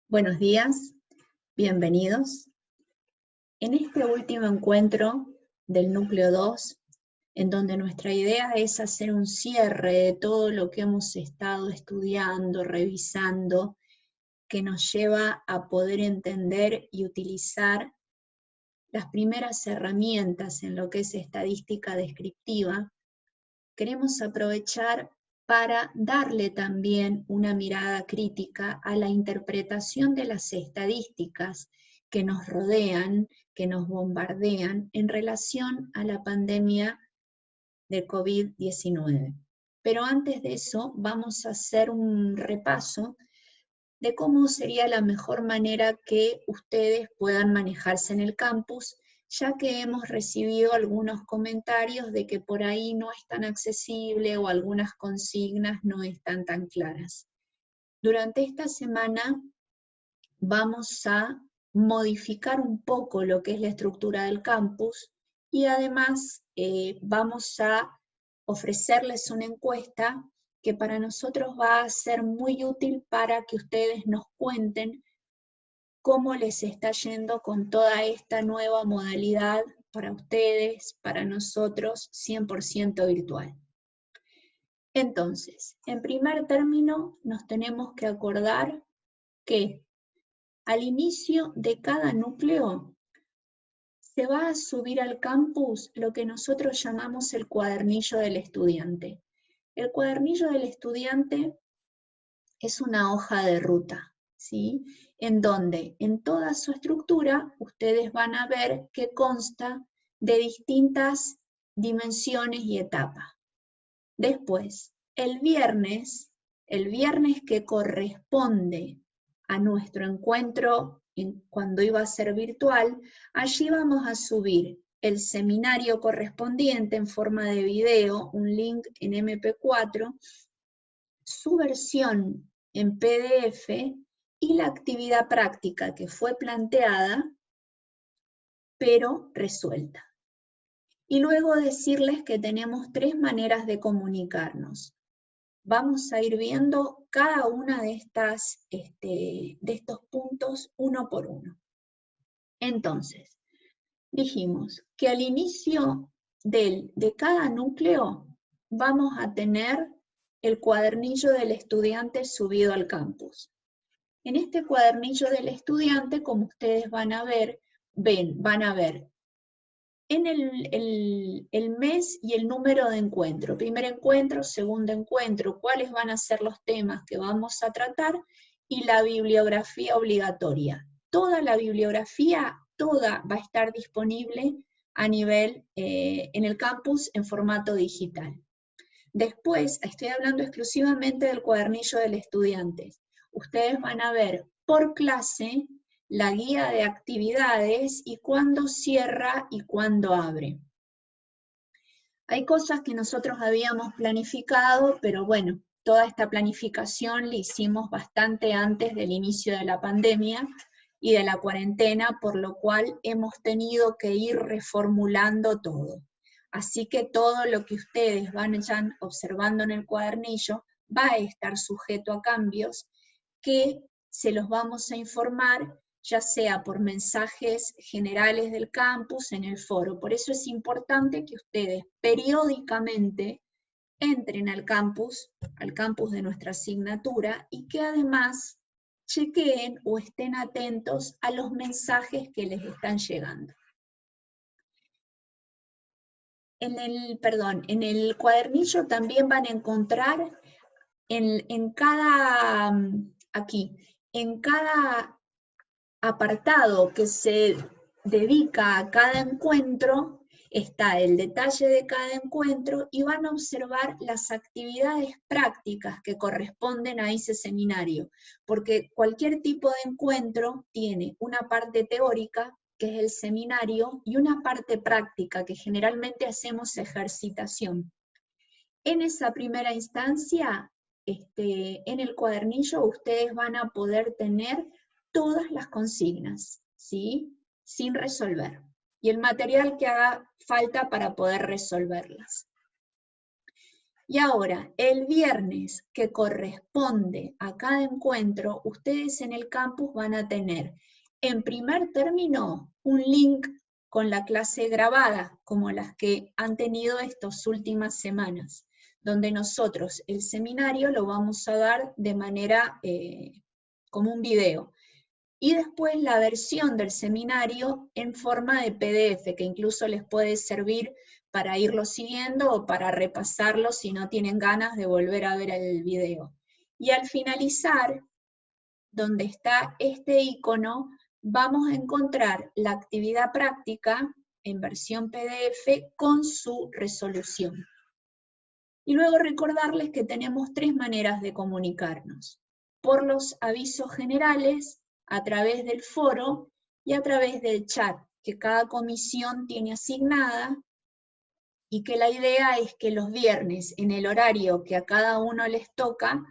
Buenos días, bienvenidos. En este último encuentro del núcleo 2, en donde nuestra idea es hacer un cierre de todo lo que hemos estado estudiando, revisando, que nos lleva a poder entender y utilizar las primeras herramientas en lo que es estadística descriptiva, queremos aprovechar para darle también una mirada crítica a la interpretación de las estadísticas que nos rodean, que nos bombardean en relación a la pandemia de COVID-19. Pero antes de eso vamos a hacer un repaso de cómo sería la mejor manera que ustedes puedan manejarse en el campus, ya que hemos recibido algunos comentarios de que por ahí no es tan accesible o algunas consignas no están tan claras. Durante esta semana vamos a modificar un poco lo que es la estructura del campus y además vamos a ofrecerles una encuesta que para nosotros va a ser muy útil para que ustedes nos cuenten cómo les está yendo con toda esta nueva modalidad para ustedes, para nosotros, 100% virtual. Entonces, en primer término, nos tenemos que acordar que al inicio de cada núcleo se va a subir al campus lo que nosotros llamamos el cuadernillo del estudiante. El cuadernillo del estudiante es una hoja de ruta, ¿sí? En donde en toda su estructura ustedes van a ver que consta de distintas dimensiones y etapas. Después, el viernes que corresponde a nuestro encuentro cuando iba a ser virtual, allí vamos a subir el seminario correspondiente en forma de video, un link en MP4, su versión en PDF y la actividad práctica que fue planteada, pero resuelta. Y luego decirles que tenemos 3 maneras de comunicarnos. Vamos a ir viendo cada una de estos puntos uno por uno. Entonces, dijimos que al inicio de cada núcleo vamos a tener el cuadernillo del estudiante subido al campus. En este cuadernillo del estudiante, como ustedes van a ver en el mes y el número de encuentro. Primer encuentro, segundo encuentro, cuáles van a ser los temas que vamos a tratar y la bibliografía obligatoria. Toda la bibliografía, toda va a estar disponible a nivel en el campus en formato digital. Después, estoy hablando exclusivamente del cuadernillo del estudiante. Ustedes van a ver por clase la guía de actividades y cuándo cierra y cuándo abre. Hay cosas que nosotros habíamos planificado, pero bueno, toda esta planificación la hicimos bastante antes del inicio de la pandemia y de la cuarentena, por lo cual hemos tenido que ir reformulando todo. Así que todo lo que ustedes van observando en el cuadernillo va a estar sujeto a cambios que se los vamos a informar, ya sea por mensajes generales del campus, en el foro. Por eso es importante que ustedes periódicamente entren al campus de nuestra asignatura, y que además chequeen o estén atentos a los mensajes que les están llegando. En el cuadernillo también van a encontrar en cada apartado que se dedica a cada encuentro, está el detalle de cada encuentro y van a observar las actividades prácticas que corresponden a ese seminario, porque cualquier tipo de encuentro tiene una parte teórica, que es el seminario, y una parte práctica, que generalmente hacemos ejercitación. En esa primera instancia, en el cuadernillo ustedes van a poder tener todas las consignas, ¿sí? Sin resolver, y el material que haga falta para poder resolverlas. Y ahora, el viernes que corresponde a cada encuentro, ustedes en el campus van a tener, en primer término, un link con la clase grabada, como las que han tenido estas últimas semanas, donde nosotros el seminario lo vamos a dar de manera como un video. Y después la versión del seminario en forma de PDF, que incluso les puede servir para irlo siguiendo o para repasarlo si no tienen ganas de volver a ver el video. Y al finalizar, donde está este icono, vamos a encontrar la actividad práctica en versión PDF con su resolución. Y luego recordarles que tenemos 3 maneras de comunicarnos: por los avisos generales, a través del foro y a través del chat, que cada comisión tiene asignada, y que la idea es que los viernes, en el horario que a cada uno les toca,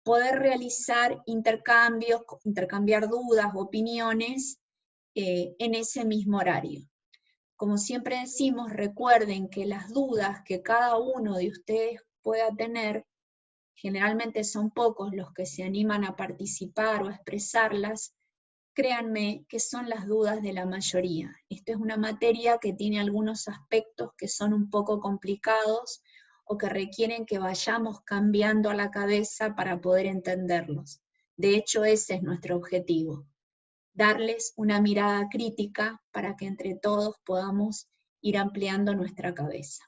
poder realizar intercambios, intercambiar dudas, opiniones en ese mismo horario. Como siempre decimos, recuerden que las dudas que cada uno de ustedes pueda tener, generalmente son pocos los que se animan a participar o a expresarlas, créanme que son las dudas de la mayoría. Esta es una materia que tiene algunos aspectos que son un poco complicados o que requieren que vayamos cambiando a la cabeza para poder entenderlos. De hecho, ese es nuestro objetivo: darles una mirada crítica para que entre todos podamos ir ampliando nuestra cabeza.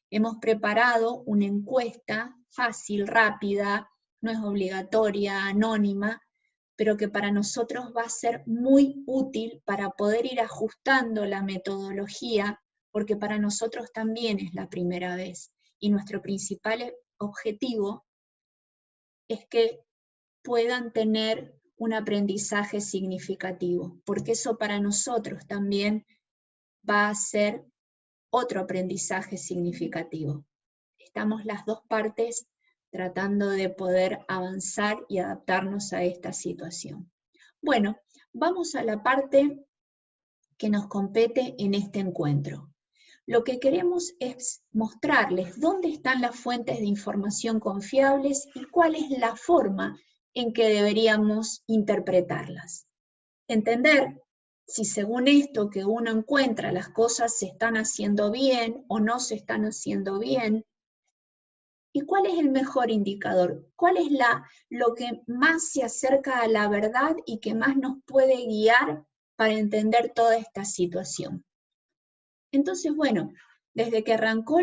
Hemos preparado una encuesta fácil, rápida, no es obligatoria, anónima, pero que para nosotros va a ser muy útil para poder ir ajustando la metodología, porque para nosotros también es la primera vez, y nuestro principal objetivo es que puedan tener un aprendizaje significativo, porque eso para nosotros también va a ser otro aprendizaje significativo. Estamos las dos partes tratando de poder avanzar y adaptarnos a esta situación. Bueno, vamos a la parte que nos compete en este encuentro. Lo que queremos es mostrarles dónde están las fuentes de información confiables y cuál es la forma en que deberíamos interpretarlas. Entender si según esto que uno encuentra las cosas se están haciendo bien o no se están haciendo bien. ¿Y cuál es el mejor indicador? ¿Cuál es lo que más se acerca a la verdad y que más nos puede guiar para entender toda esta situación? Entonces, bueno, desde que arrancó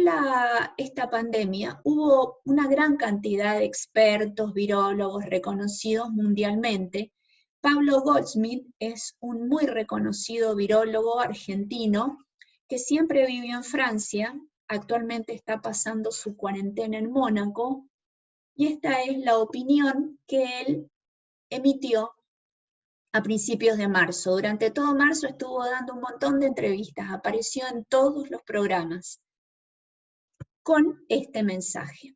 esta pandemia, hubo una gran cantidad de expertos, virólogos reconocidos mundialmente. Pablo Goldschmidt es un muy reconocido virólogo argentino que siempre vivió en Francia, actualmente está pasando su cuarentena en Mónaco, y esta es la opinión que él emitió a principios de marzo. Durante todo marzo estuvo dando un montón de entrevistas, apareció en todos los programas con este mensaje.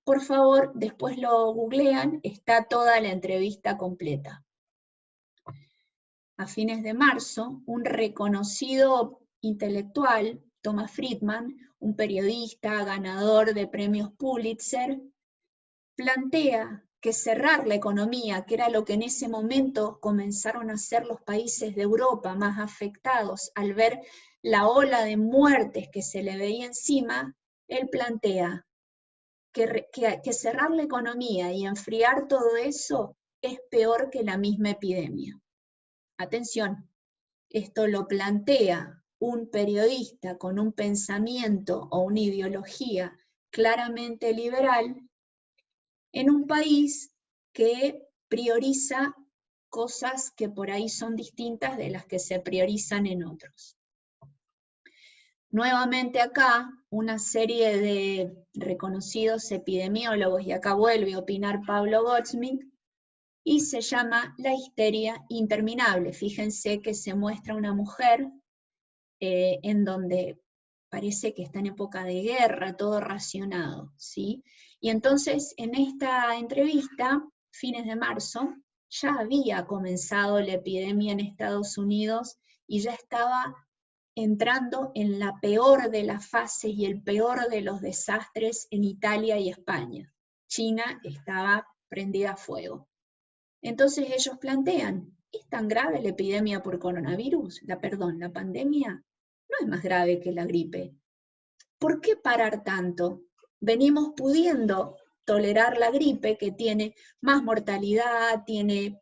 Por favor, después lo googlean, está toda la entrevista completa. A fines de marzo, un reconocido intelectual, Thomas Friedman, un periodista ganador de premios Pulitzer, plantea que cerrar la economía, que era lo que en ese momento comenzaron a hacer los países de Europa más afectados al ver la ola de muertes que se le veía encima, él plantea que cerrar la economía y enfriar todo eso es peor que la misma epidemia. Atención, esto lo plantea un periodista con un pensamiento o una ideología claramente liberal, en un país que prioriza cosas que por ahí son distintas de las que se priorizan en otros. Nuevamente acá, una serie de reconocidos epidemiólogos, y acá vuelve a opinar Pablo Goldschmidt, y se llama La histeria interminable. Fíjense que se muestra una mujer en donde parece que está en época de guerra, todo racionado, ¿sí? Y entonces en esta entrevista, fines de marzo, ya había comenzado la epidemia en Estados Unidos y ya estaba entrando en la peor de las fases y el peor de los desastres en Italia y España. China estaba prendida a fuego. Entonces ellos plantean, ¿es tan grave la epidemia por coronavirus? La pandemia no es más grave que la gripe. ¿Por qué parar tanto? Venimos pudiendo tolerar la gripe, que tiene más mortalidad, tiene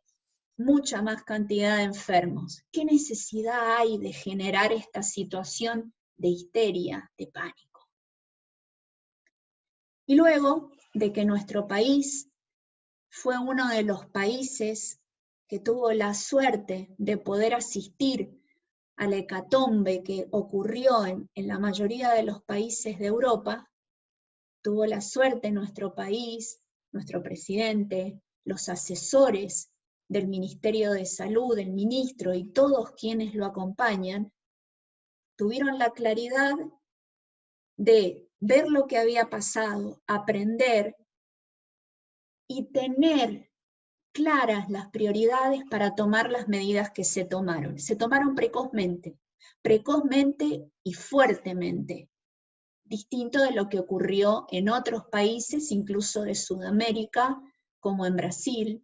mucha más cantidad de enfermos. ¿Qué necesidad hay de generar esta situación de histeria, de pánico? Y luego de que nuestro país fue uno de los países que tuvo la suerte de poder asistir a la hecatombe que ocurrió en la mayoría de los países de Europa, tuvo la suerte nuestro país, nuestro presidente, los asesores del Ministerio de Salud, el ministro y todos quienes lo acompañan, tuvieron la claridad de ver lo que había pasado, aprender y tener claras las prioridades para tomar las medidas que se tomaron. Se tomaron precozmente y fuertemente, distinto de lo que ocurrió en otros países, incluso de Sudamérica, como en Brasil,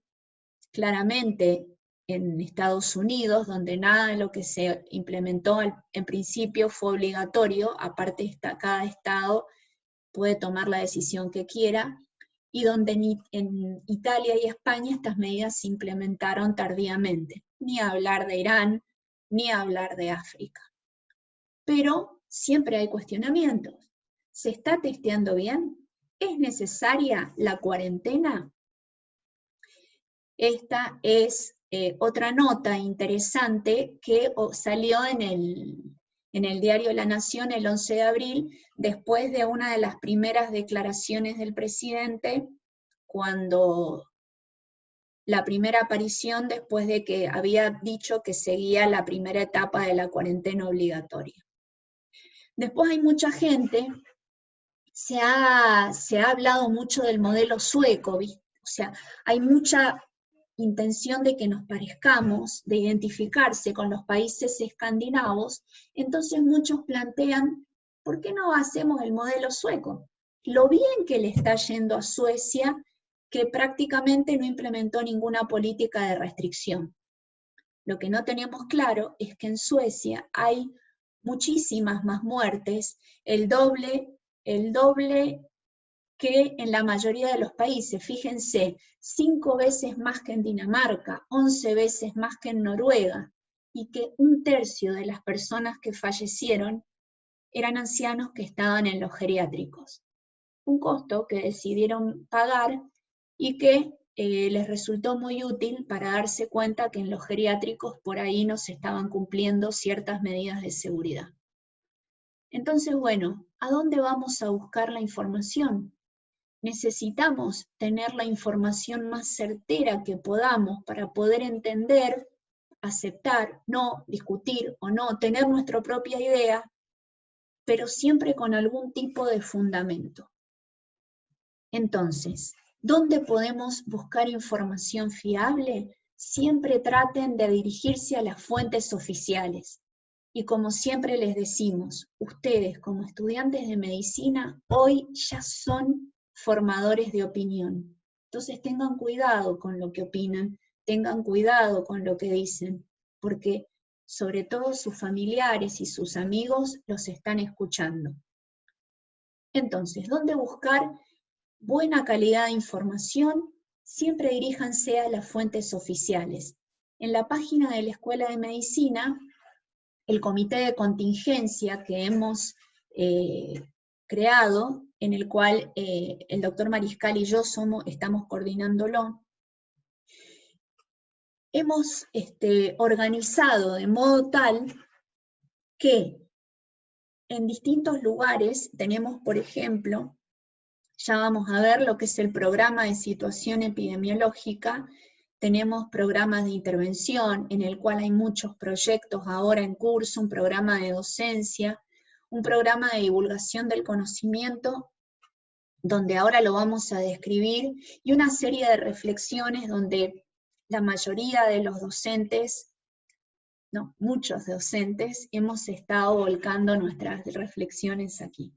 claramente en Estados Unidos, donde nada de lo que se implementó en principio fue obligatorio, aparte cada estado puede tomar la decisión que quiera, y donde en Italia y España estas medidas se implementaron tardíamente, ni hablar de Irán, ni hablar de África. Pero siempre hay cuestionamientos. ¿Se está testeando bien? ¿Es necesaria la cuarentena? Esta es otra nota interesante que salió en el diario La Nación el 11 de abril, después de una de las primeras declaraciones del presidente, cuando la primera aparición después de que había dicho que seguía la primera etapa de la cuarentena obligatoria. Después hay mucha gente, se ha hablado mucho del modelo sueco, ¿viste? O sea, hay mucha intención de que nos parezcamos, de identificarse con los países escandinavos, entonces muchos plantean, ¿por qué no hacemos el modelo sueco? Lo bien que le está yendo a Suecia, que prácticamente no implementó ninguna política de restricción. Lo que no tenemos claro es que en Suecia hay muchísimas más muertes, el doble que en la mayoría de los países. Fíjense, 5 veces más que en Dinamarca, 11 veces más que en Noruega, y que 1/3 de las personas que fallecieron eran ancianos que estaban en los geriátricos. Un costo que decidieron pagar y que les resultó muy útil para darse cuenta que en los geriátricos por ahí no se estaban cumpliendo ciertas medidas de seguridad. Entonces, bueno, ¿a dónde vamos a buscar la información? Necesitamos tener la información más certera que podamos para poder entender, aceptar, no discutir o no, tener nuestra propia idea, pero siempre con algún tipo de fundamento. Entonces, ¿dónde podemos buscar información fiable? Siempre traten de dirigirse a las fuentes oficiales. Y como siempre les decimos, ustedes como estudiantes de medicina hoy ya son formadores de opinión. Entonces tengan cuidado con lo que opinan, tengan cuidado con lo que dicen, porque sobre todo sus familiares y sus amigos los están escuchando. Entonces, ¿dónde buscar buena calidad de información? Siempre diríjanse a las fuentes oficiales. En la página de la Escuela de Medicina, el comité de contingencia que hemos creado, en el cual el doctor Mariscal y yo estamos coordinándolo, hemos organizado de modo tal que en distintos lugares tenemos, por ejemplo, ya vamos a ver lo que es el programa de situación epidemiológica, tenemos programas de intervención en el cual hay muchos proyectos ahora en curso, un programa de docencia, un programa de divulgación del conocimiento, donde ahora lo vamos a describir, y una serie de reflexiones donde la mayoría de los docentes ¿no? Muchos docentes hemos estado volcando nuestras reflexiones aquí.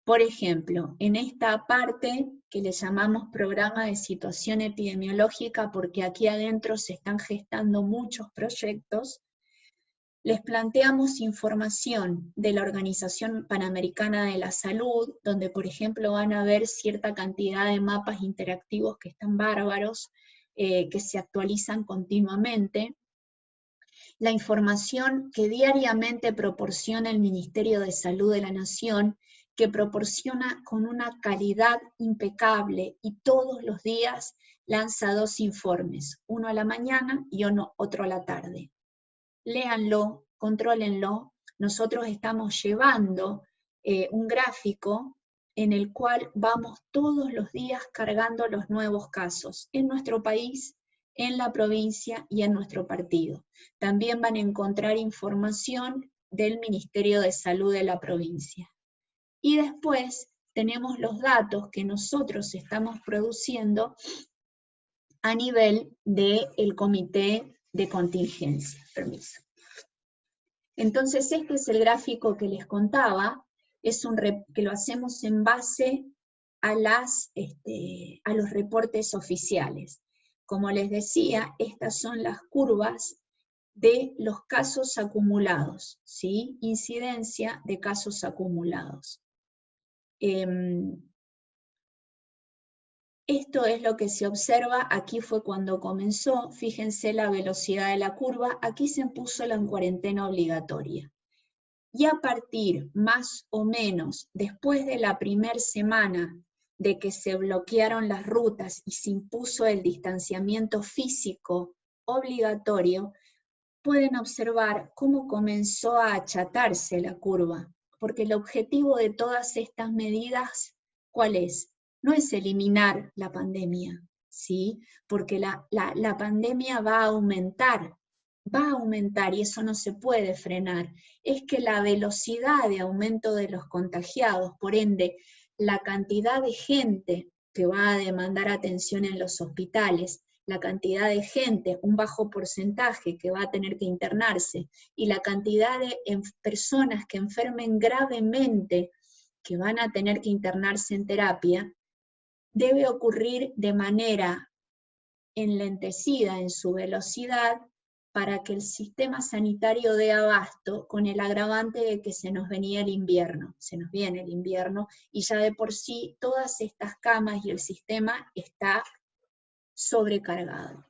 Por ejemplo, en esta parte que le llamamos programa de situación epidemiológica, porque aquí adentro se están gestando muchos proyectos, les planteamos información de la Organización Panamericana de la Salud, donde por ejemplo van a ver cierta cantidad de mapas interactivos que están bárbaros, que se actualizan continuamente. La información que diariamente proporciona el Ministerio de Salud de la Nación, que proporciona con una calidad impecable y todos los días lanza 2 informes, uno a la mañana y otro a la tarde. Léanlo, contrólenlo. Nosotros estamos llevando un gráfico en el cual vamos todos los días cargando los nuevos casos en nuestro país, en la provincia y en nuestro partido. También van a encontrar información del Ministerio de Salud de la provincia. Y después tenemos los datos que nosotros estamos produciendo a nivel del comité de contingencia. Permiso. Entonces este es el gráfico que les contaba, que lo hacemos en base a los reportes oficiales. Como les decía, estas son las curvas de los casos acumulados, ¿sí? Incidencia de casos acumulados. Esto es lo que se observa, aquí fue cuando comenzó, fíjense la velocidad de la curva, aquí se impuso la cuarentena obligatoria. Y a partir, más o menos, después de la primera semana de que se bloquearon las rutas y se impuso el distanciamiento físico obligatorio, pueden observar cómo comenzó a achatarse la curva, porque el objetivo de todas estas medidas, ¿cuál es? No es eliminar la pandemia, ¿sí? Porque la pandemia va a aumentar y eso no se puede frenar. Es que la velocidad de aumento de los contagiados, por ende, la cantidad de gente que va a demandar atención en los hospitales, la cantidad de gente, un bajo porcentaje que va a tener que internarse, y la cantidad de personas que enfermen gravemente, que van a tener que internarse en terapia, debe ocurrir de manera enlentecida en su velocidad para que el sistema sanitario dé abasto, con el agravante de que se nos venía el invierno, se nos viene el invierno, y ya de por sí todas estas camas y el sistema está sobrecargado.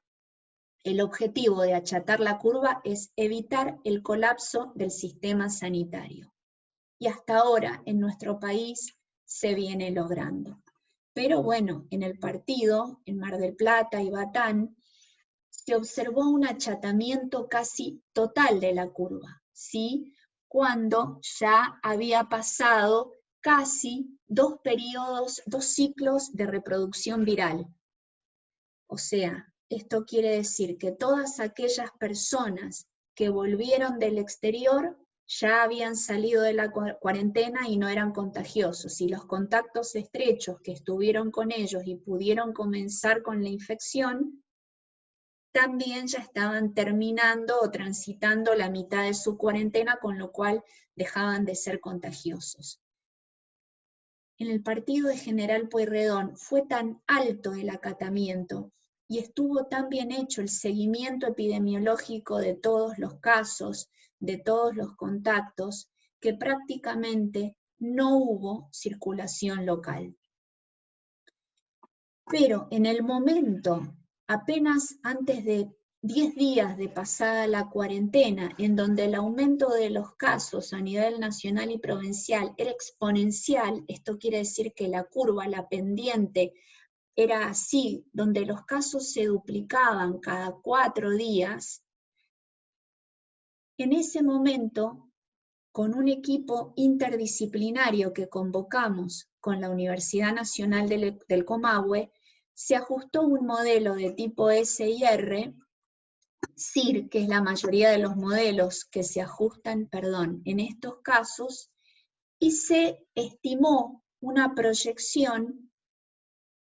El objetivo de achatar la curva es evitar el colapso del sistema sanitario. Y hasta ahora en nuestro país se viene logrando. Pero bueno, en el partido, en Mar del Plata y Batán, se observó un achatamiento casi total de la curva, ¿sí? Cuando ya había pasado casi 2 ciclos de reproducción viral. O sea, esto quiere decir que todas aquellas personas que volvieron del exterior ya habían salido de la cuarentena y no eran contagiosos, y los contactos estrechos que estuvieron con ellos y pudieron comenzar con la infección, también ya estaban terminando o transitando la mitad de su cuarentena, con lo cual dejaban de ser contagiosos. En el partido de General Pueyrredón fue tan alto el acatamiento y estuvo tan bien hecho el seguimiento epidemiológico de todos los casos, de todos los contactos, que prácticamente no hubo circulación local. Pero en el momento, apenas antes de 10 días de pasada la cuarentena, en donde el aumento de los casos a nivel nacional y provincial era exponencial, esto quiere decir que la curva, la pendiente, era así, donde los casos se duplicaban cada 4 días, en ese momento, con un equipo interdisciplinario que convocamos con la Universidad Nacional del Comahue, se ajustó un modelo de tipo SIR, SIR, que es la mayoría de los modelos que se ajustan, en estos casos, y se estimó una proyección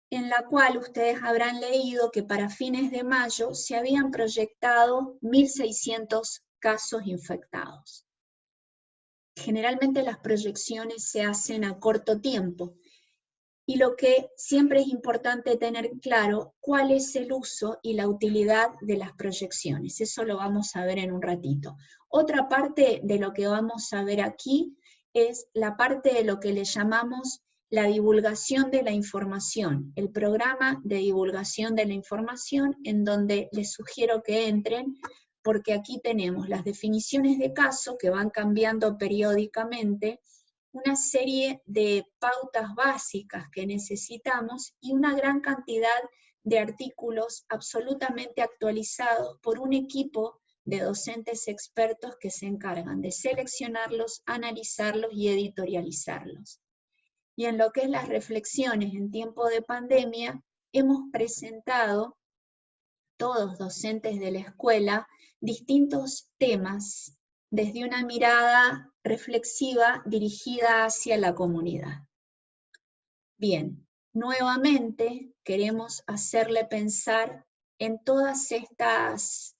en la cual ustedes habrán leído que para fines de mayo se habían proyectado 1.600 casos infectados. Generalmente las proyecciones se hacen a corto tiempo, y lo que siempre es importante tener claro, cuál es el uso y la utilidad de las proyecciones. Eso lo vamos a ver en un ratito. Otra parte de lo que vamos a ver aquí es la parte de lo que le llamamos la divulgación de la información, el programa de divulgación de la información, en donde les sugiero que entren, porque aquí tenemos las definiciones de caso que van cambiando periódicamente, una serie de pautas básicas que necesitamos y una gran cantidad de artículos absolutamente actualizados por un equipo de docentes expertos que se encargan de seleccionarlos, analizarlos y editorializarlos. Y en lo que es las reflexiones en tiempo de pandemia, hemos presentado, todos docentes de la escuela, distintos temas desde una mirada reflexiva dirigida hacia la comunidad. Bien, nuevamente queremos hacerle pensar en todas estas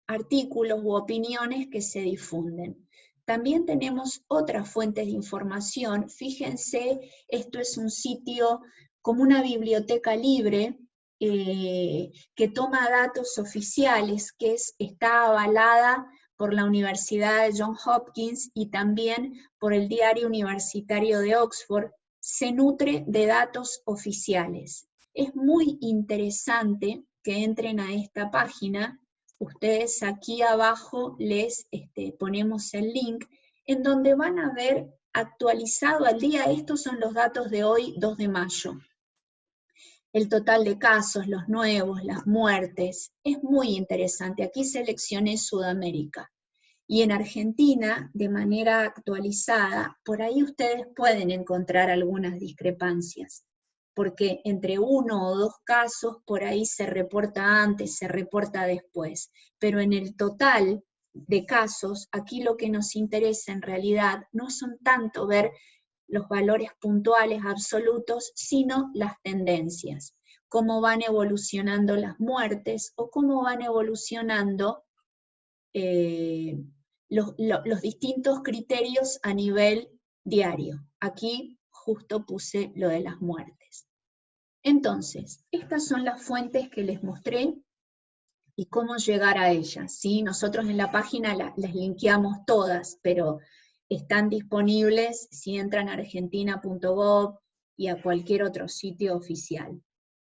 artículos u opiniones que se difunden. También tenemos otras fuentes de información. Fíjense, esto es un sitio como una biblioteca libre, que toma datos oficiales, que está avalada por la Universidad de Johns Hopkins y también por el Diario Universitario de Oxford, se nutre de datos oficiales. Es muy interesante que entren a esta página. Ustedes aquí abajo les ponemos el link, en donde van a ver actualizado al día, estos son los datos de hoy, 2 de mayo. El total de casos, los nuevos, las muertes, es muy interesante. Aquí seleccioné Sudamérica. Y en Argentina, de manera actualizada, por ahí ustedes pueden encontrar algunas discrepancias, porque entre 1 o 2 casos, por ahí se reporta antes, se reporta después. Pero en el total de casos, aquí lo que nos interesa en realidad no son tanto ver los valores puntuales absolutos, sino las tendencias, cómo van evolucionando las muertes o cómo van evolucionando los distintos criterios a nivel diario. Aquí justo puse lo de las muertes. Entonces, estas son las fuentes que les mostré y cómo llegar a ellas, ¿sí? Nosotros en la página les linkeamos todas, pero están disponibles si entran a argentina.gov y a cualquier otro sitio oficial.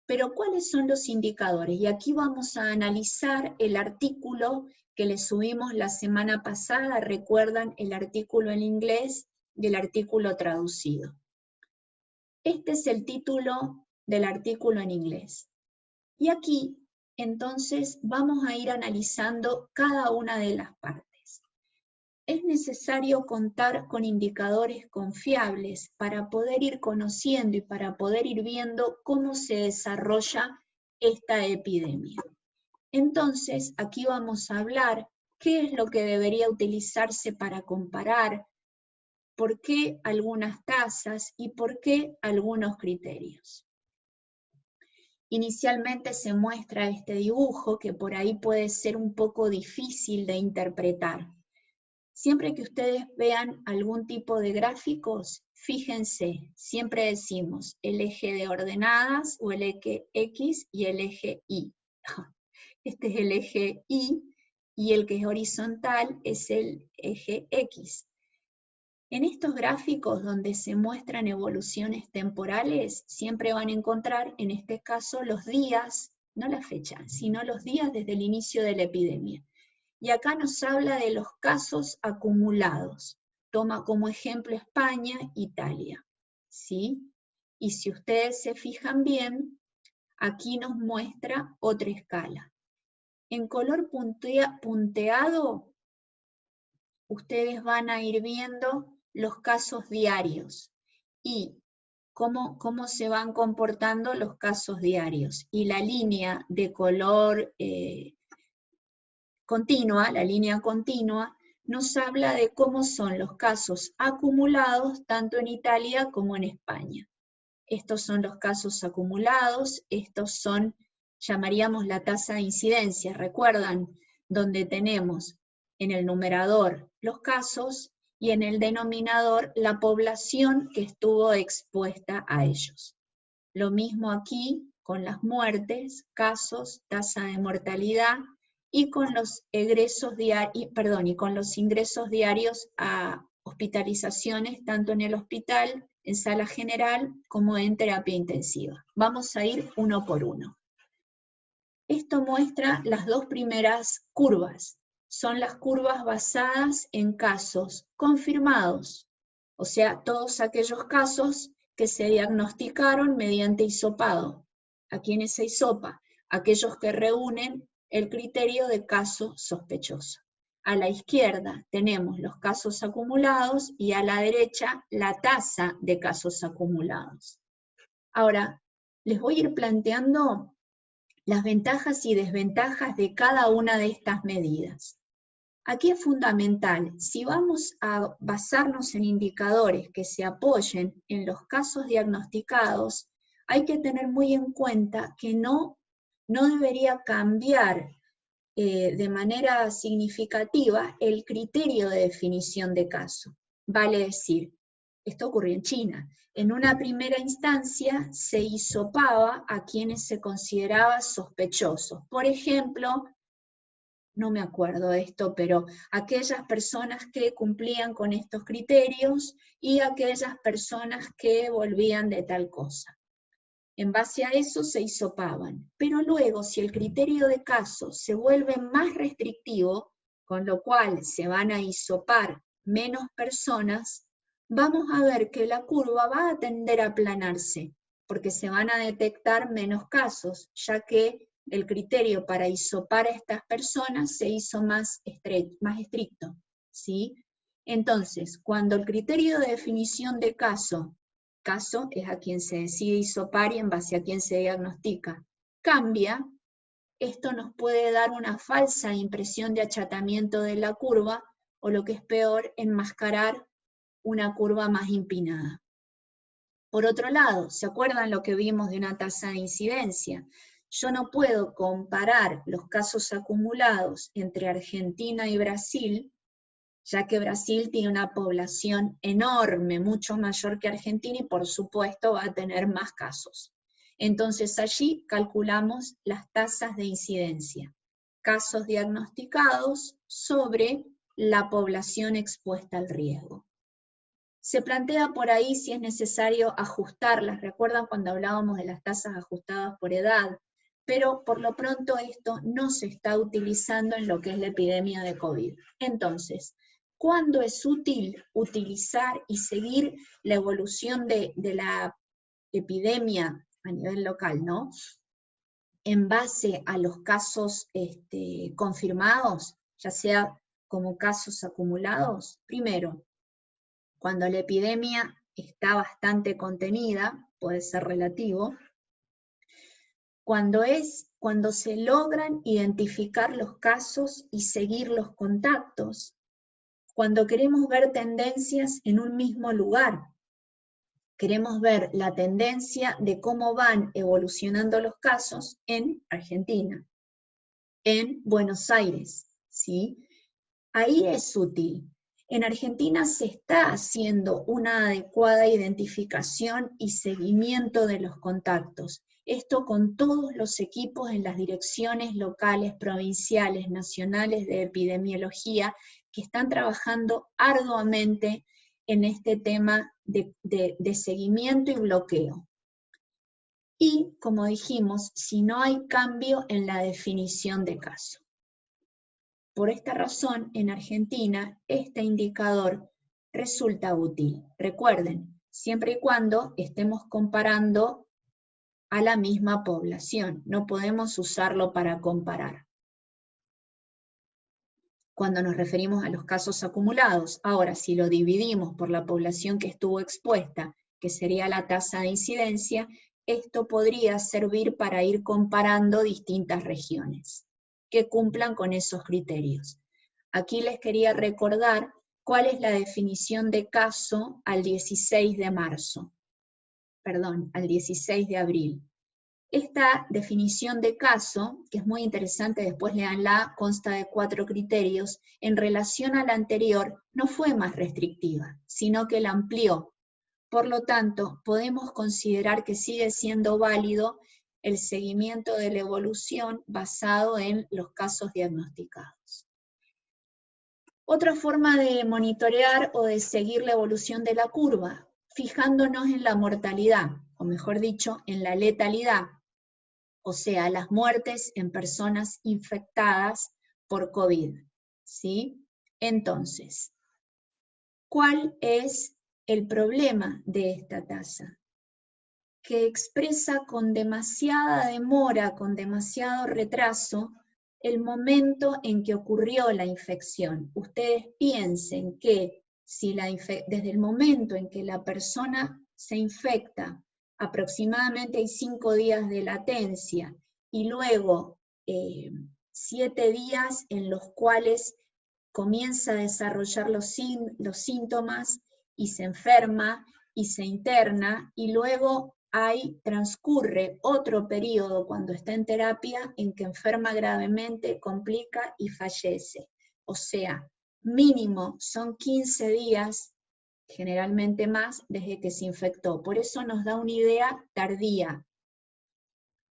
Pero ¿cuáles son los indicadores? Y aquí vamos a analizar el artículo que les subimos la semana pasada, recuerdan el artículo en inglés y el artículo traducido. Este es el título del artículo en inglés. Y aquí, entonces, vamos a ir analizando cada una de las partes. Es necesario contar con indicadores confiables para poder ir conociendo y para poder ir viendo cómo se desarrolla esta epidemia. Entonces, aquí vamos a hablar qué es lo que debería utilizarse para comparar, por qué algunas tasas y por qué algunos criterios. Inicialmente se muestra este dibujo que por ahí puede ser un poco difícil de interpretar. Siempre que ustedes vean algún tipo de gráficos, fíjense, siempre decimos el eje de ordenadas o el eje X y el eje Y. Este es el eje Y y el que es horizontal es el eje X. En estos gráficos donde se muestran evoluciones temporales, siempre van a encontrar, en este caso, los días, no la fecha, sino los días desde el inicio de la epidemia. Y acá nos habla de los casos acumulados. Toma como ejemplo España, Italia, ¿sí? Y si ustedes se fijan bien, aquí nos muestra otra escala. En color punteado, ustedes van a ir viendo los casos diarios y cómo se van comportando los casos diarios. Y la línea de color continua, la línea continua, nos habla de cómo son los casos acumulados tanto en Italia como en España. estos son los casos acumulados, estos son, llamaríamos la tasa de incidencia, ¿recuerdan? Donde tenemos en el numerador los casos y en el denominador la población que estuvo expuesta a ellos. Lo mismo aquí con las muertes, casos, tasa de mortalidad y con los ingresos diarios a hospitalizaciones, tanto en el hospital, en sala general, como en terapia intensiva. Vamos a ir uno por uno. Esto muestra las dos primeras curvas. Son las curvas basadas en casos confirmados, o sea, todos aquellos casos que se diagnosticaron mediante hisopado. ¿A quiénes se hisopa? Aquellos que reúnen el criterio de caso sospechoso. A la izquierda tenemos los casos acumulados y a la derecha la tasa de casos acumulados. Ahora, les voy a ir planteando las ventajas y desventajas de cada una de estas medidas. Aquí es fundamental, si vamos a basarnos en indicadores que se apoyen en los casos diagnosticados, hay que tener muy en cuenta que no debería cambiar de manera significativa el criterio de definición de caso. Vale decir, esto ocurrió en China. En una primera instancia se hisopaba a quienes se consideraba sospechosos. Por ejemplo, no me acuerdo de esto, pero aquellas personas que cumplían con estos criterios y aquellas personas que volvían de tal cosa. En base a eso se hisopaban. Pero luego, si el criterio de caso se vuelve más restrictivo, con lo cual se van a hisopar menos personas, vamos a ver que la curva va a tender a aplanarse, porque se van a detectar menos casos, ya que el criterio para hisopar a estas personas se hizo más estricto, ¿sí? Entonces, cuando el criterio de definición de caso es a quien se decide hisopar y en base a quien se diagnostica, cambia, esto nos puede dar una falsa impresión de achatamiento de la curva, o lo que es peor, enmascarar una curva más empinada. Por otro lado, ¿se acuerdan lo que vimos de una tasa de incidencia? Yo no puedo comparar los casos acumulados entre Argentina y Brasil, ya que Brasil tiene una población enorme, mucho mayor que Argentina, y por supuesto va a tener más casos. Entonces allí calculamos las tasas de incidencia, casos diagnosticados sobre la población expuesta al riesgo. Se plantea por ahí si es necesario ajustarlas, ¿recuerdan cuando hablábamos de las tasas ajustadas por edad? Pero por lo pronto esto no se está utilizando en lo que es la epidemia de COVID. Entonces, ¿cuándo es útil utilizar y seguir la evolución de la epidemia a nivel local, ¿no? En base a los casos confirmados, ya sea como casos acumulados? Primero, cuando la epidemia está bastante contenida, puede ser relativo, cuando se logran identificar los casos y seguir los contactos, cuando queremos ver tendencias en un mismo lugar, queremos ver la tendencia de cómo van evolucionando los casos en Argentina, en Buenos Aires, ¿sí? Ahí es útil. En Argentina se está haciendo una adecuada identificación y seguimiento de los contactos. Esto con todos los equipos en las direcciones locales, provinciales, nacionales de epidemiología, que están trabajando arduamente en este tema de seguimiento y bloqueo. Y, como dijimos, si no hay cambio en la definición de caso. Por esta razón, en Argentina, este indicador resulta útil. Recuerden, siempre y cuando estemos comparando a la misma población. No podemos usarlo para comparar. Cuando nos referimos a los casos acumulados, ahora si lo dividimos por la población que estuvo expuesta, que sería la tasa de incidencia, esto podría servir para ir comparando distintas regiones que cumplan con esos criterios. Aquí les quería recordar cuál es la definición de caso al 16 de marzo. al 16 de abril. Esta definición de caso, que es muy interesante, después leanla, consta de 4 criterios, en relación a la anterior no fue más restrictiva, sino que la amplió. Por lo tanto, podemos considerar que sigue siendo válido el seguimiento de la evolución basado en los casos diagnosticados. Otra forma de monitorear o de seguir la evolución de la curva, fijándonos en la mortalidad, o mejor dicho, en la letalidad, o sea, las muertes en personas infectadas por COVID, ¿sí? Entonces, ¿cuál es el problema de esta tasa? Que expresa con demasiada demora, con demasiado retraso, el momento en que ocurrió la infección. Ustedes piensen que si desde el momento en que la persona se infecta, aproximadamente hay 5 días de latencia, y luego 7 días en los cuales comienza a desarrollar los síntomas y se enferma y se interna, y luego transcurre otro periodo cuando está en terapia en que enferma gravemente, complica y fallece. O sea, mínimo son 15 días, generalmente más, desde que se infectó. Por eso nos da una idea tardía.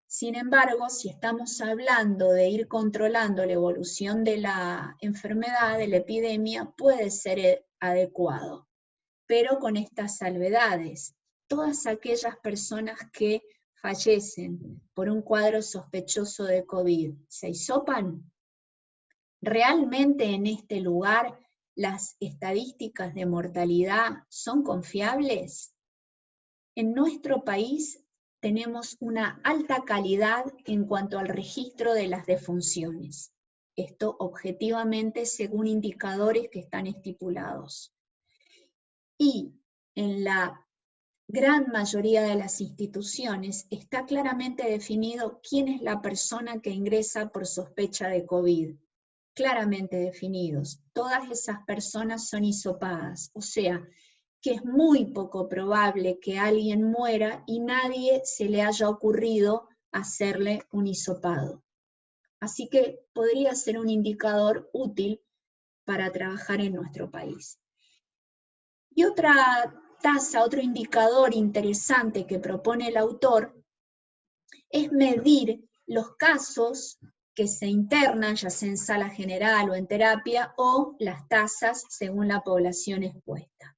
Sin embargo, si estamos hablando de ir controlando la evolución de la enfermedad, de la epidemia, puede ser adecuado, pero con estas salvedades. Todas aquellas personas que fallecen por un cuadro sospechoso de COVID, ¿se hisopan? ¿Realmente en este lugar las estadísticas de mortalidad son confiables? En nuestro país tenemos una alta calidad en cuanto al registro de las defunciones. Esto objetivamente según indicadores que están estipulados. Y en la gran mayoría de las instituciones está claramente definido quién es la persona que ingresa por sospecha de COVID. Claramente definidos. Todas esas personas son hisopadas, o sea, que es muy poco probable que alguien muera y nadie se le haya ocurrido hacerle un hisopado. Así que podría ser un indicador útil para trabajar en nuestro país. Y otra tasa, otro indicador interesante que propone el autor es medir los casos que se internan, ya sea en sala general o en terapia, o las tasas según la población expuesta.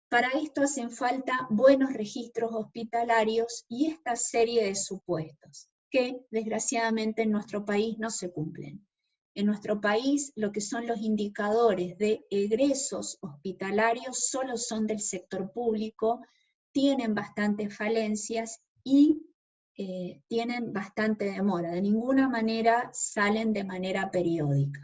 Para esto hacen falta buenos registros hospitalarios y esta serie de supuestos, que desgraciadamente en nuestro país no se cumplen. En nuestro país lo que son los indicadores de egresos hospitalarios solo son del sector público, tienen bastantes falencias y tienen bastante demora. De ninguna manera salen de manera periódica.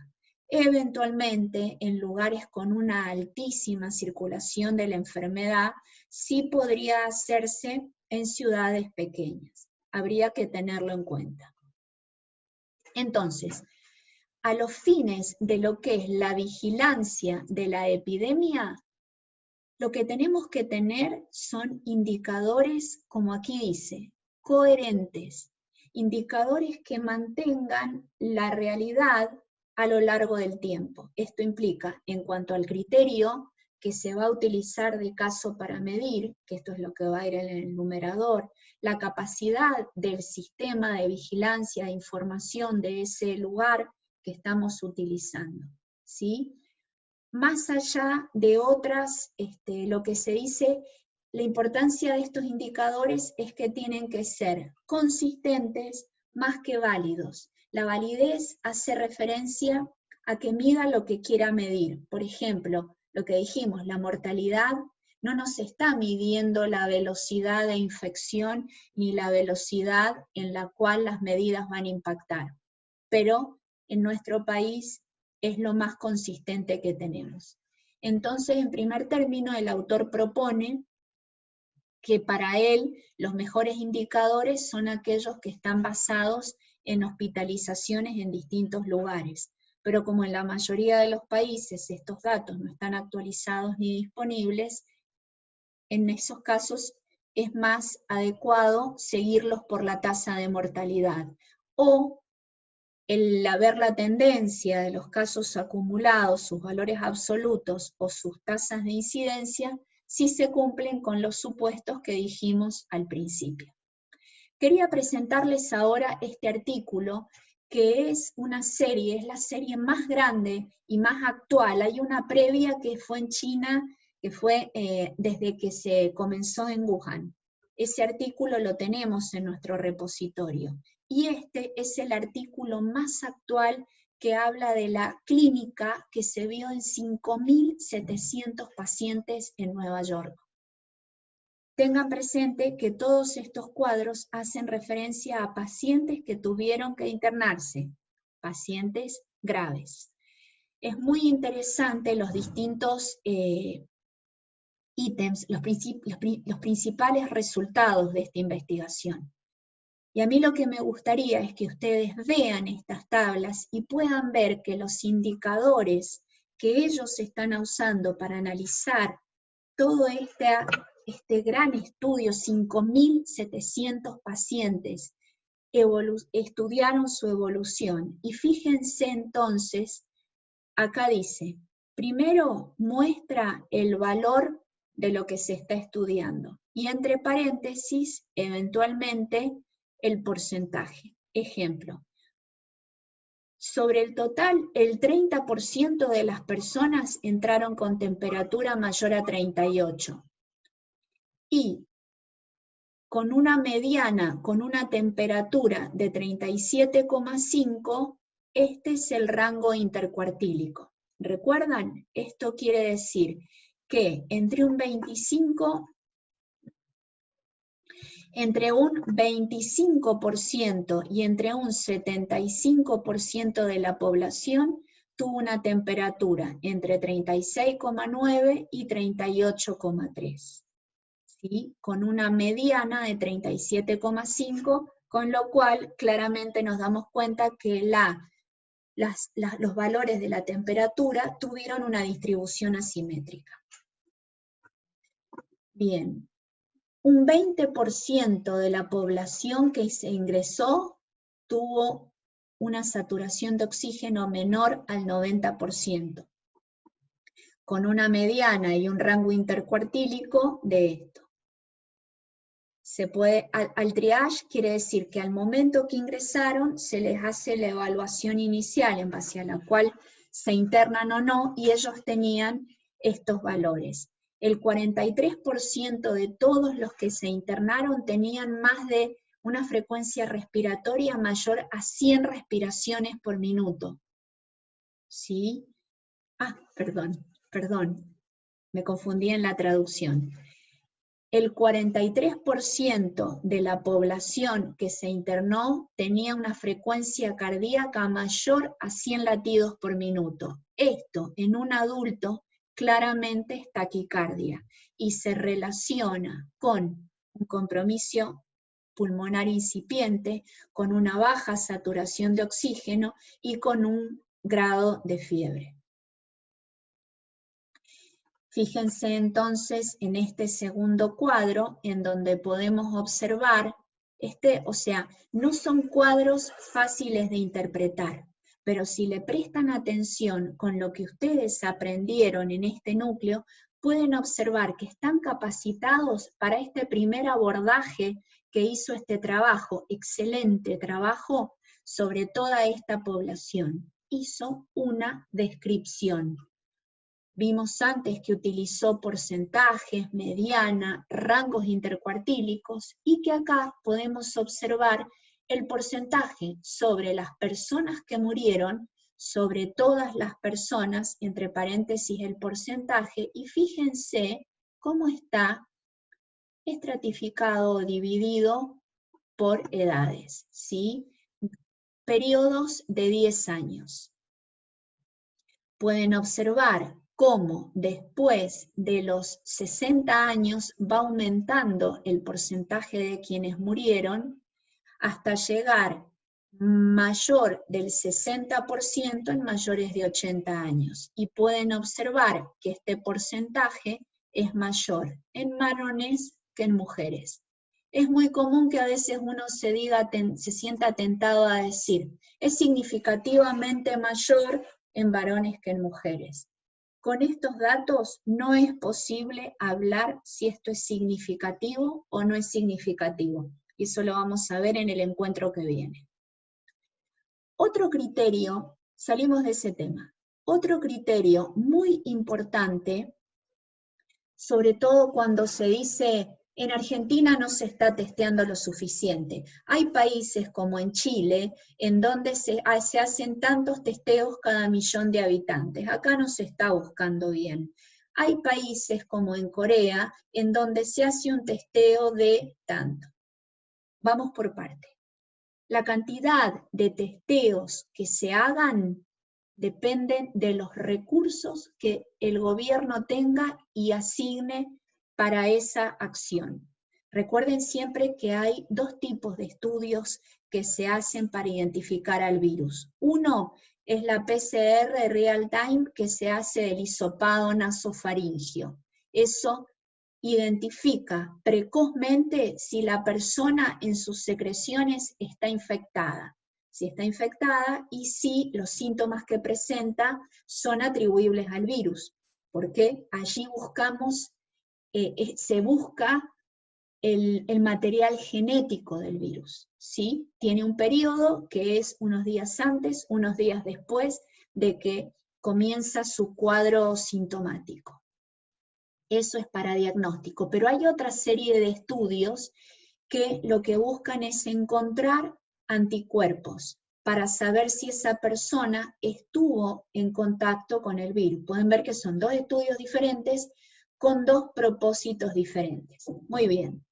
Eventualmente, en lugares con una altísima circulación de la enfermedad, sí podría hacerse en ciudades pequeñas. Habría que tenerlo en cuenta. Entonces, a los fines de lo que es la vigilancia de la epidemia, lo que tenemos que tener son indicadores, como aquí dice, coherentes, indicadores que mantengan la realidad a lo largo del tiempo. Esto implica, en cuanto al criterio que se va a utilizar de caso para medir, que esto es lo que va a ir en el numerador, la capacidad del sistema de vigilancia e información de ese lugar que estamos utilizando, ¿sí? Más allá de otras, lo que se dice, la importancia de estos indicadores es que tienen que ser consistentes más que válidos. La validez hace referencia a que mida lo que quiera medir. Por ejemplo, lo que dijimos, la mortalidad no nos está midiendo la velocidad de infección ni la velocidad en la cual las medidas van a impactar. Pero en nuestro país es lo más consistente que tenemos. Entonces, en primer término, el autor propone que para él los mejores indicadores son aquellos que están basados en hospitalizaciones en distintos lugares. Pero como en la mayoría de los países estos datos no están actualizados ni disponibles, en esos casos es más adecuado seguirlos por la tasa de mortalidad. O el ver la tendencia de los casos acumulados, sus valores absolutos o sus tasas de incidencia, si se cumplen con los supuestos que dijimos al principio. Quería presentarles ahora este artículo, que es una serie, es la serie más grande y más actual. Hay una previa que fue en China, que fue desde que se comenzó en Wuhan. Ese artículo lo tenemos en nuestro repositorio. Y este es el artículo más actual que habla de la clínica que se vio en 5.700 pacientes en Nueva York. Tengan presente que todos estos cuadros hacen referencia a pacientes que tuvieron que internarse, pacientes graves. Es muy interesante los distintos ítems, los principales resultados de esta investigación. Y a mí lo que me gustaría es que ustedes vean estas tablas y puedan ver que los indicadores que ellos están usando para analizar todo este gran estudio, 5.700 pacientes, estudiaron su evolución. Y fíjense entonces, acá dice, primero muestra el valor de lo que se está estudiando. Y entre paréntesis, eventualmente, el porcentaje. Ejemplo, sobre el total, el 30% de las personas entraron con temperatura mayor a 38. Y con una mediana, con una temperatura de 37,5, este es el rango intercuartílico. ¿Recuerdan? Esto quiere decir que entre un 25% y entre un 75% de la población tuvo una temperatura entre 36,9 y 38,3. ¿Sí? Con una mediana de 37,5, con lo cual claramente nos damos cuenta que los valores de la temperatura tuvieron una distribución asimétrica. Bien. Un 20% de la población que se ingresó tuvo una saturación de oxígeno menor al 90%, con una mediana y un rango intercuartílico de esto. Al triage quiere decir que al momento que ingresaron se les hace la evaluación inicial en base a la cual se internan o no, y ellos tenían estos valores. El 43% de todos los que se internaron tenían más de una frecuencia respiratoria mayor a 100 respiraciones por minuto. ¿Sí? Perdón, me confundí en la traducción. El 43% de la población que se internó tenía una frecuencia cardíaca mayor a 100 latidos por minuto. Esto en un adulto claramente es taquicardia y se relaciona con un compromiso pulmonar incipiente, con una baja saturación de oxígeno y con un grado de fiebre. Fíjense entonces en este segundo cuadro, en donde podemos observar, no son cuadros fáciles de interpretar, pero si le prestan atención con lo que ustedes aprendieron en este núcleo, pueden observar que están capacitados para este primer abordaje que hizo este trabajo, excelente trabajo sobre toda esta población. Hizo una descripción. Vimos antes que utilizó porcentajes, mediana, rangos intercuartílicos, y que acá podemos observar el porcentaje sobre las personas que murieron, sobre todas las personas, entre paréntesis el porcentaje, y fíjense cómo está estratificado o dividido por edades, ¿sí? Periodos de 10 años. Pueden observar cómo después de los 60 años va aumentando el porcentaje de quienes murieron hasta llegar mayor del 60% en mayores de 80 años. Y pueden observar que este porcentaje es mayor en varones que en mujeres. Es muy común que a veces uno se sienta tentado a decir, es significativamente mayor en varones que en mujeres. Con estos datos no es posible hablar si esto es significativo o no es significativo. Y eso lo vamos a ver en el encuentro que viene. Otro criterio, salimos de ese tema, otro criterio muy importante, sobre todo cuando se dice, en Argentina no se está testeando lo suficiente. Hay países como en Chile, en donde se hacen tantos testeos cada millón de habitantes. Acá no se está buscando bien. Hay países como en Corea, en donde se hace un testeo de tanto. Vamos por parte. La cantidad de testeos que se hagan dependen de los recursos que el gobierno tenga y asigne para esa acción. Recuerden siempre que hay dos tipos de estudios que se hacen para identificar al virus. Uno es la PCR real time que se hace del hisopado nasofaringio. Eso identifica precozmente si la persona en sus secreciones está infectada. Si está infectada y si los síntomas que presenta son atribuibles al virus, porque allí se busca el material genético del virus, ¿sí? Tiene un periodo que es unos días antes, unos días después de que comienza su cuadro sintomático. Eso es para diagnóstico, pero hay otra serie de estudios que lo que buscan es encontrar anticuerpos para saber si esa persona estuvo en contacto con el virus. Pueden ver que son dos estudios diferentes con dos propósitos diferentes. Muy bien.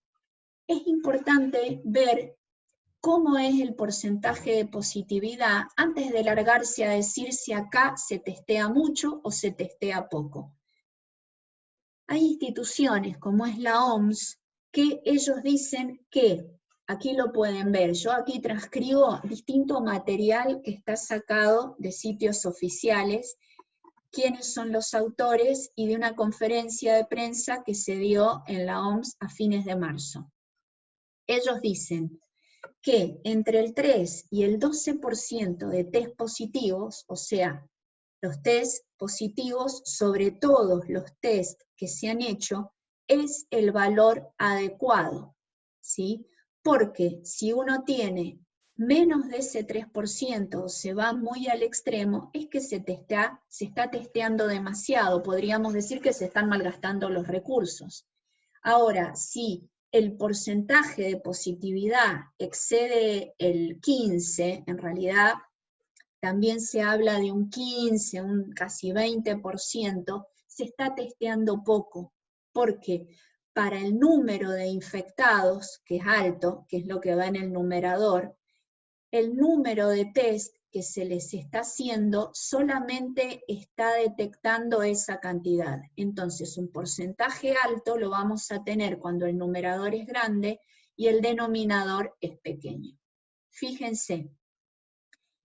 Es importante ver cómo es el porcentaje de positividad antes de largarse a decir si acá se testea mucho o se testea poco. Hay instituciones como es la OMS que ellos dicen que, aquí lo pueden ver, yo aquí transcribo distinto material que está sacado de sitios oficiales, quiénes son los autores y de una conferencia de prensa que se dio en la OMS a fines de marzo. Ellos dicen que entre el 3 y el 12% de test positivos, o sea, los test positivos sobre todos los test que se han hecho, es el valor adecuado, ¿sí? Porque si uno tiene menos de ese 3% o se va muy al extremo, es que se está testeando demasiado, podríamos decir que se están malgastando los recursos. Ahora, si el porcentaje de positividad excede el 15%, en realidad también se habla de un 15, un casi 20%, se está testeando poco, porque para el número de infectados, que es alto, que es lo que va en el numerador, el número de test que se les está haciendo solamente está detectando esa cantidad. Entonces, un porcentaje alto lo vamos a tener cuando el numerador es grande y el denominador es pequeño. Fíjense.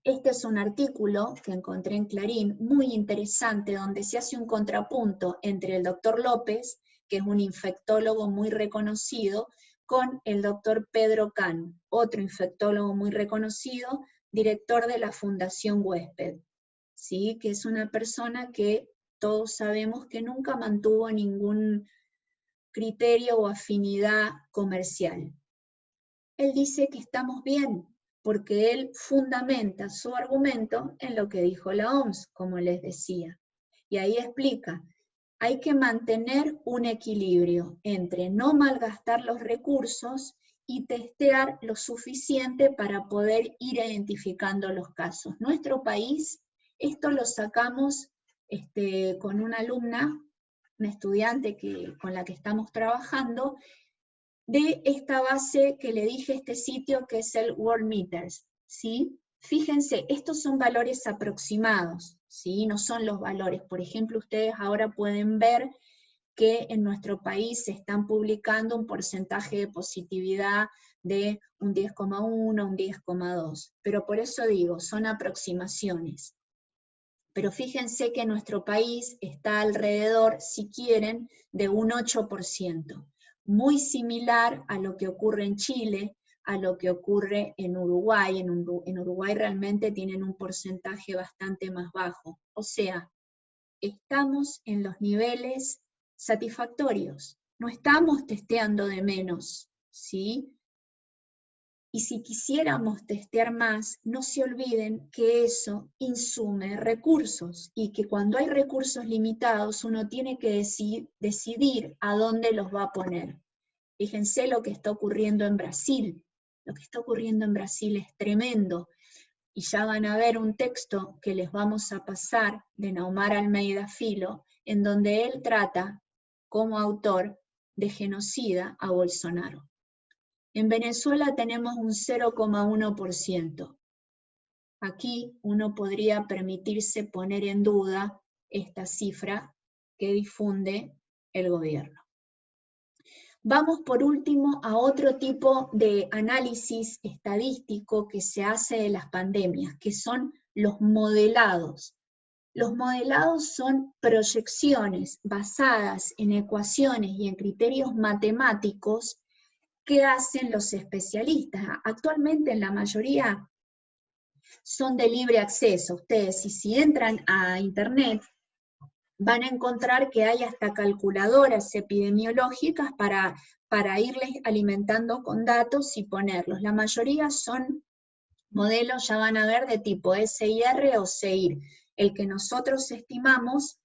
Este es un artículo que encontré en Clarín, muy interesante, donde se hace un contrapunto entre el doctor López, que es un infectólogo muy reconocido, con el doctor Pedro Can, otro infectólogo muy reconocido, director de la Fundación Huésped, ¿sí? Que es una persona que todos sabemos que nunca mantuvo ningún criterio o afinidad comercial. Él dice que estamos bien, porque él fundamenta su argumento en lo que dijo la OMS, como les decía. Y ahí explica, hay que mantener un equilibrio entre no malgastar los recursos y testear lo suficiente para poder ir identificando los casos. Nuestro país, esto lo sacamos con una alumna, una estudiante con la que estamos trabajando, de esta base que le dije, este sitio que es el Worldmeters, ¿sí? Fíjense, estos son valores aproximados, ¿sí? No son los valores. Por ejemplo, ustedes ahora pueden ver que en nuestro país se están publicando un porcentaje de positividad de un 10,1, un 10,2. Pero por eso digo, son aproximaciones. Pero fíjense que nuestro país está alrededor, si quieren, de un 8%. muy similar a lo que ocurre en Chile, a lo que ocurre en Uruguay. En Uruguay realmente tienen un porcentaje bastante más bajo. O sea, estamos en los niveles satisfactorios, no estamos testeando de menos, ¿sí? Y si quisiéramos testear más, no se olviden que eso insume recursos y que cuando hay recursos limitados uno tiene que decidir a dónde los va a poner. Fíjense lo que está ocurriendo en Brasil. Lo que está ocurriendo en Brasil es tremendo. Y ya van a ver un texto que les vamos a pasar de Naumar Almeida Filo, en donde él trata como autor de genocida a Bolsonaro. En Venezuela tenemos un 0,1%. Aquí uno podría permitirse poner en duda esta cifra que difunde el gobierno. Vamos por último a otro tipo de análisis estadístico que se hace de las pandemias, que son los modelados. Los modelados son proyecciones basadas en ecuaciones y en criterios matemáticos que hacen los especialistas. Actualmente en la mayoría son de libre acceso. Ustedes, si entran a internet, van a encontrar que hay hasta calculadoras epidemiológicas para irles alimentando con datos y ponerlos. La mayoría son modelos, ya van a ver, de tipo SIR o SEIR. El que nosotros estimamos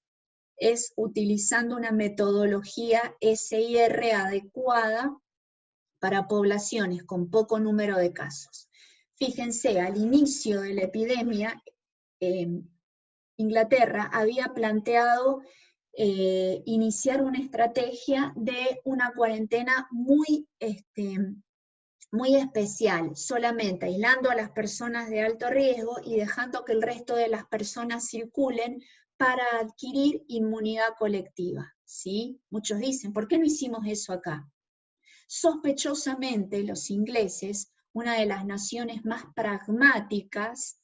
es utilizando una metodología SIR adecuada para poblaciones con poco número de casos. Fíjense, al inicio de la epidemia, Inglaterra había planteado iniciar una estrategia de una cuarentena muy especial, solamente aislando a las personas de alto riesgo y dejando que el resto de las personas circulen para adquirir inmunidad colectiva, ¿sí? Muchos dicen, ¿por qué no hicimos eso acá? Sospechosamente, los ingleses, una de las naciones más pragmáticas,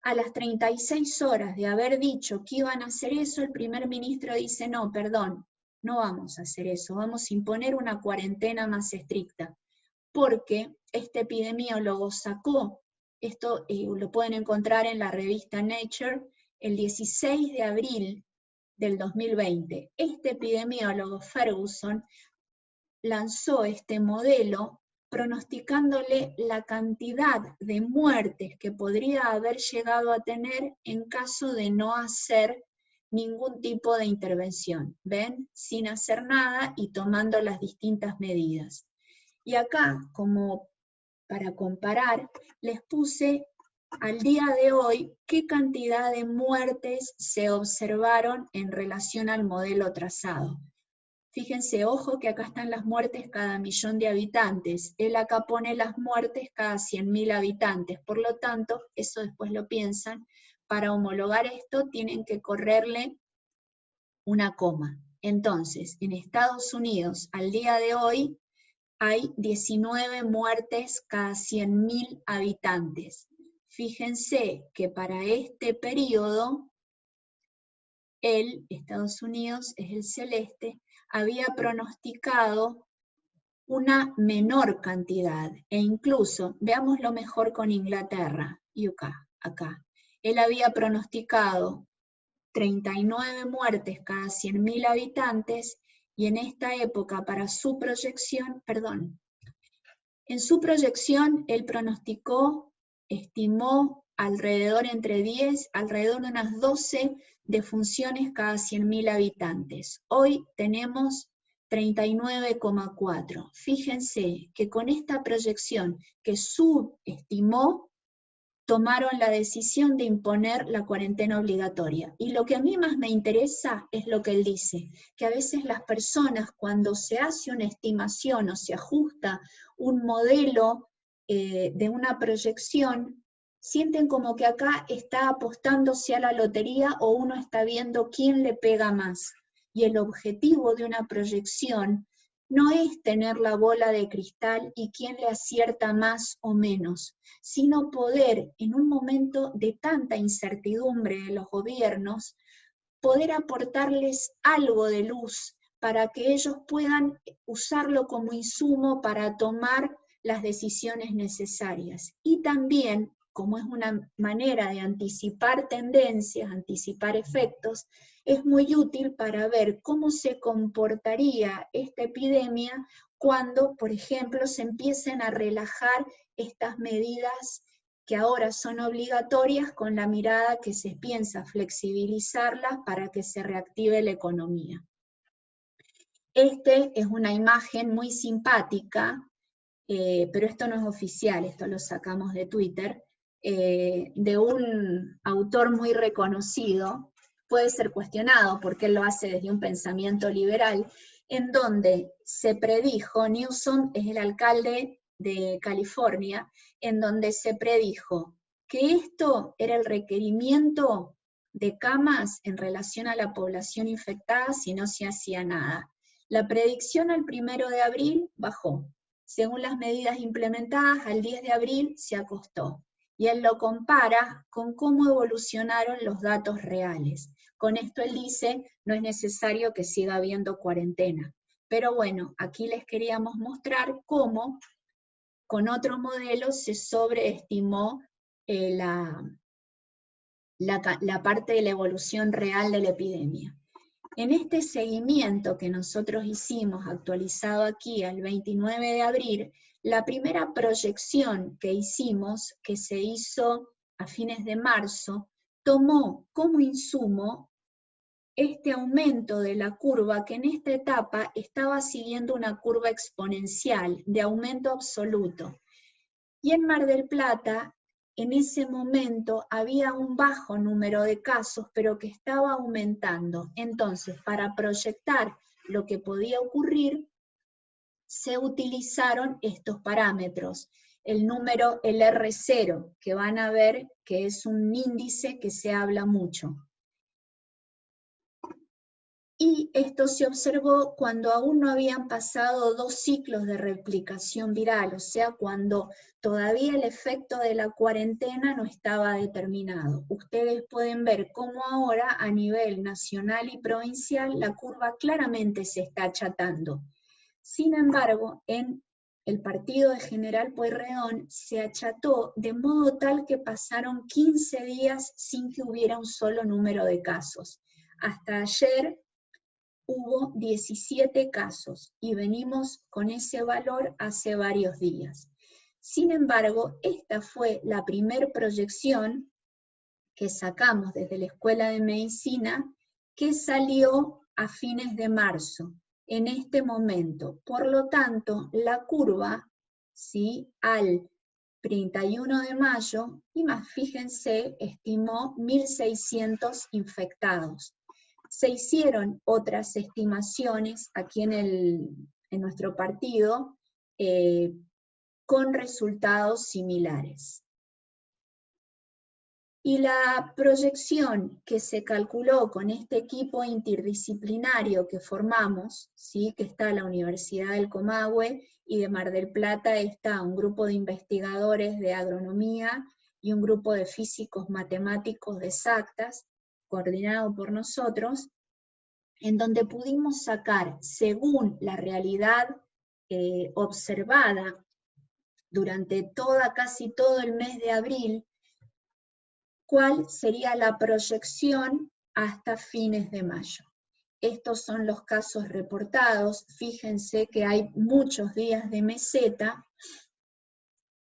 a las 36 horas de haber dicho que iban a hacer eso, el primer ministro dice, no, perdón, no vamos a hacer eso, vamos a imponer una cuarentena más estricta, porque este epidemiólogo sacó, esto lo pueden encontrar en la revista Nature, el 16 de abril del 2020. Este epidemiólogo, Ferguson, lanzó este modelo pronosticándole la cantidad de muertes que podría haber llegado a tener en caso de no hacer ningún tipo de intervención, ¿ven? Sin hacer nada y tomando las distintas medidas. Y acá, como para comparar, les puse al día de hoy qué cantidad de muertes se observaron en relación al modelo trazado. Fíjense, ojo que acá están las muertes cada 1.000.000 de habitantes. Él acá pone las muertes cada 100.000 habitantes. Por lo tanto, eso después lo piensan, para homologar esto tienen que correrle una coma. Entonces, en Estados Unidos, al día de hoy, hay 19 muertes cada 100.000 habitantes. Fíjense que para este periodo, Estados Unidos, es el celeste, había pronosticado una menor cantidad, e incluso, veámoslo mejor con Inglaterra, UK, acá. Él había pronosticado 39 muertes cada 100.000 habitantes, y en esta época, para su proyección, en su proyección, él pronosticó, estimó alrededor de unas 12 defunciones cada 100.000 habitantes. Hoy tenemos 39,4. Fíjense que con esta proyección que subestimó, tomaron la decisión de imponer la cuarentena obligatoria. Y lo que a mí más me interesa es lo que él dice, que a veces las personas, cuando se hace una estimación o se ajusta un modelo de una proyección, sienten como que acá está apostándose a la lotería o uno está viendo quién le pega más. Y el objetivo de una proyección no es tener la bola de cristal y quién le acierta más o menos, sino poder, en un momento de tanta incertidumbre de los gobiernos, poder aportarles algo de luz para que ellos puedan usarlo como insumo para tomar las decisiones necesarias. Y también, como es una manera de anticipar tendencias, anticipar efectos, es muy útil para ver cómo se comportaría esta epidemia cuando, por ejemplo, se empiecen a relajar estas medidas que ahora son obligatorias, con la mirada que se piensa flexibilizarlas para que se reactive la economía. Este es una imagen muy simpática, pero esto no es oficial, esto lo sacamos de Twitter, de un autor muy reconocido, puede ser cuestionado porque él lo hace desde un pensamiento liberal, en donde se predijo, Newsom es el alcalde de California, en donde se predijo que esto era el requerimiento de camas en relación a la población infectada si no se hacía nada. La predicción al 1 de abril bajó. Según las medidas implementadas, al 10 de abril se acostó. Y él lo compara con cómo evolucionaron los datos reales. Con esto él dice, no es necesario que siga habiendo cuarentena. Pero bueno, aquí les queríamos mostrar cómo con otro modelo se sobreestimó la parte de la evolución real de la epidemia. En este seguimiento que nosotros hicimos, actualizado aquí al 29 de abril, la primera proyección que hicimos, que se hizo a fines de marzo, tomó como insumo este aumento de la curva que en esta etapa estaba siguiendo una curva exponencial de aumento absoluto. Y en Mar del Plata, en ese momento había un bajo número de casos, pero que estaba aumentando. Entonces, para proyectar lo que podía ocurrir, se utilizaron estos parámetros. El número, el R0, que van a ver que es un índice que se habla mucho. Y esto se observó cuando aún no habían pasado 2 ciclos de replicación viral, o sea, cuando todavía el efecto de la cuarentena no estaba determinado. Ustedes pueden ver cómo ahora a nivel nacional y provincial la curva claramente se está achatando. Sin embargo, en el partido de General Pueyrredón se acható de modo tal que pasaron 15 días sin que hubiera un solo número de casos. Hasta ayer hubo 17 casos y venimos con ese valor hace varios días. Sin embargo, esta fue la primer proyección que sacamos desde la Escuela de Medicina que salió a fines de marzo, en este momento. Por lo tanto, la curva, ¿sí?, al 31 de mayo, y más, fíjense, estimó 1.600 infectados. Se hicieron otras estimaciones aquí en nuestro partido con resultados similares. Y la proyección que se calculó con este equipo interdisciplinario que formamos, ¿sí?, que está la Universidad del Comahue y de Mar del Plata está un grupo de investigadores de agronomía y un grupo de físicos matemáticos de exactas, coordinado por nosotros, en donde pudimos sacar, según la realidad observada durante casi todo el mes de abril, cuál sería la proyección hasta fines de mayo. Estos son los casos reportados. Fíjense que hay muchos días de meseta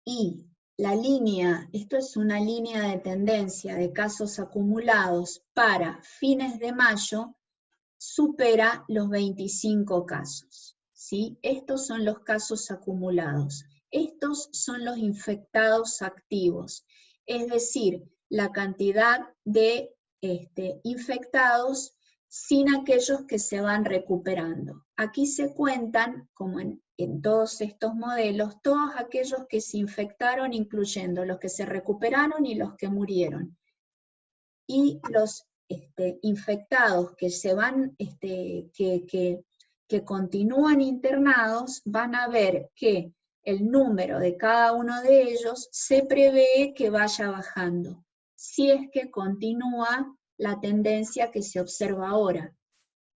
y la línea, esto es una línea de tendencia de casos acumulados para fines de mayo, supera los 25 casos, ¿sí? Estos son los casos acumulados. Estos son los infectados activos, es decir, la cantidad de infectados sin aquellos que se van recuperando. Aquí se cuentan, como en todos estos modelos, todos aquellos que se infectaron, incluyendo los que se recuperaron y los que murieron. Y los infectados que se van, que continúan internados, van a ver que el número de cada uno de ellos se prevé que vaya bajando, si es que continúa la tendencia que se observa ahora.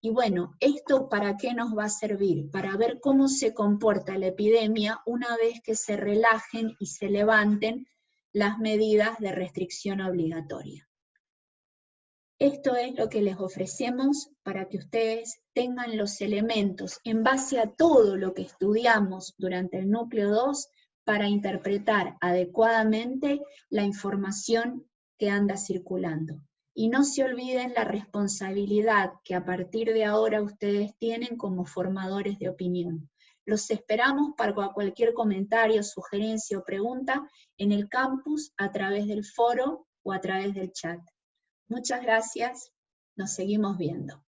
Y bueno, ¿esto para qué nos va a servir? Para ver cómo se comporta la epidemia una vez que se relajen y se levanten las medidas de restricción obligatoria. Esto es lo que les ofrecemos para que ustedes tengan los elementos en base a todo lo que estudiamos durante el núcleo 2 para interpretar adecuadamente la información que anda circulando. Y no se olviden la responsabilidad que a partir de ahora ustedes tienen como formadores de opinión. Los esperamos para cualquier comentario, sugerencia o pregunta en el campus a través del foro o a través del chat. Muchas gracias, nos seguimos viendo.